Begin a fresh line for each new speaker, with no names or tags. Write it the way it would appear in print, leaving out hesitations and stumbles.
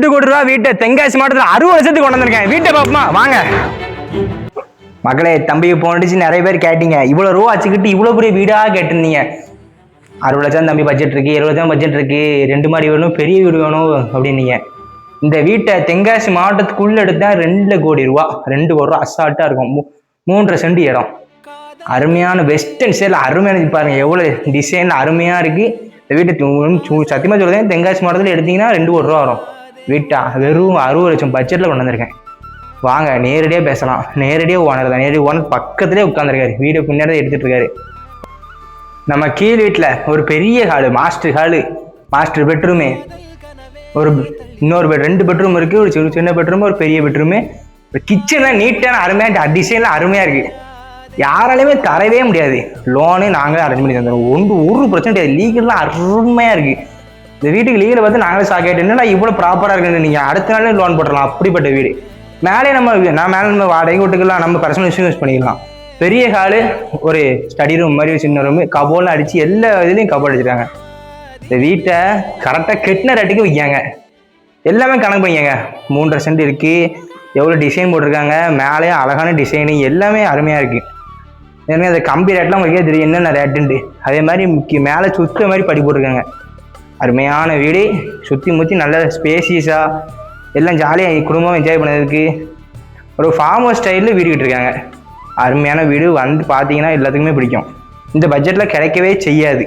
2 கோடி ரூபா வீட்டை தென்காசி மாவட்டத்தில் 60 லட்சத்துக்கு கொண்டு வந்திருக்கேன். வீட்டை பார்ப்போமா வாங்க. மக்களே, தம்பிக்கு போனடிச்சு நிறைய பேர் கேட்டீங்க, இவ்வளோ ரூபா வச்சுக்கிட்டு இவ்வளோ பெரிய வீடாக கேட்டிருந்தீங்க. 60 லட்சம் தம்பி பட்ஜெட் இருக்கு, 70 லட்சம் பட்ஜெட் இருக்கு, 2 மாடி வேணும், பெரிய வீடு வேணும் அப்படின்னீங்க. இந்த வீட்டை தென்காசி மாவட்டத்துக்குள்ள எடுத்தா 2 கோடி ரூபா, 2 கோடி ரூபா அசால்ட்டா இருக்கும். 3.5 சென்ட் இடம், அருமையான வெஸ்டர்ன் ஸ்டைல், அருமையான பாருங்க எவ்வளவு டிசைன்ல அருமையா இருக்கு. இந்த வீட்டை சத்தியமா சொல்றேன், தென்காசி மாவட்டத்தில் எடுத்தீங்கன்னா 2 கோடி ரூபா வரும். வீட்டை வெறும் 60 லட்சம் பட்ஜெட்ல கொண்டு வந்திருக்கேன். வாங்க நேரடியாக பேசலாம். நேரடியாக ஓனர் தான், நேரடி ஓனர் பக்கத்துலேயே உட்காந்துருக்காரு, வீடு பின்னாடி எடுத்துட்டு இருக்காரு. நம்ம கீழ் வீட்டில் ஒரு பெரிய ஹாலு, மாஸ்டர் பெட்ரூமு, இன்னொரு 2 பெட்ரூம் இருக்கு, ஒரு சின்ன பெட்ரூம், ஒரு பெரிய பெட்ரூமு, ஒரு கிச்சன் நீட்டான அருமையான டிசைன்லாம் அருமையா இருக்கு. யாராலையுமே தரவே முடியாது. லோனு நாங்களே அரேஞ்ச் பண்ணி தந்துடுவோம். 1% லீகல்லாம் அருமையா இருக்கு. இந்த வீட்டுக்கு லீகலை பார்த்து நாங்களே சாக்கிட்டு, என்னடா இவ்வளோ ப்ராப்பராக இருக்குன்னு நீங்கள் அடுத்த நாளே லோன் போட்டுடலாம். அப்படிப்பட்ட வீடு. மேலே நம்ம வாடகை வீட்டுக்கெல்லாம் நம்ம பர்சனல் யூஸ் பண்ணிக்கலாம். பெரிய ஹாலு, ஒரு ஸ்டடி ரூம் மாதிரி ஒரு சின்ன ரூம், கபோர்லாம் அடிச்சு எல்லா இதுலையும் கபோர்ட் அடிச்சிருக்காங்க. இந்த வீட்டை கரெக்டாக கெட்டின ரேட்டுக்கு வைக்காங்க. எல்லாமே கணக்கு பண்ணிக்கங்க. 3.5 சென்ட் இருக்கு, எவ்வளோ டிசைன் போட்டிருக்காங்க, மேலே அழகான டிசைனு, எல்லாமே அருமையாக இருக்கு. எனக்கு அந்த கம்பி ரேட்லாம் உங்களுக்கு தெரியும் என்னென்ன ரேட்டுன்ட்டு. அதே மாதிரி மேலே சுத்த மாதிரி படி போட்டிருக்காங்க. அருமையான வீடு, சுற்றி முற்றி நல்ல ஸ்பேசியஸாக எல்லாம் ஜாலியாக குடும்பம் என்ஜாய் பண்ணதுக்கு ஒரு ஃபார்ம் ஹவுஸ் ஸ்டைலில் வீடு விட்டுருக்காங்க. அருமையான வீடு, வந்து பார்த்தீங்கன்னா எல்லாத்துக்குமே பிடிக்கும். இந்த பட்ஜெட்டில் கிடைக்கவே செய்யாது.